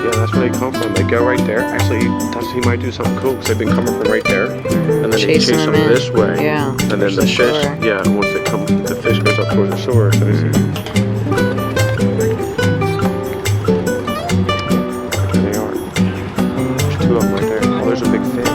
Yeah, that's where they come from. They go right there. Actually, he might do something cool because they've been coming from right there, and then he chase them this way. Yeah. And then the fish, yeah, once they come, the fish goes up towards the shore. So there they are. There's two of them right there. Oh, there's a big fish.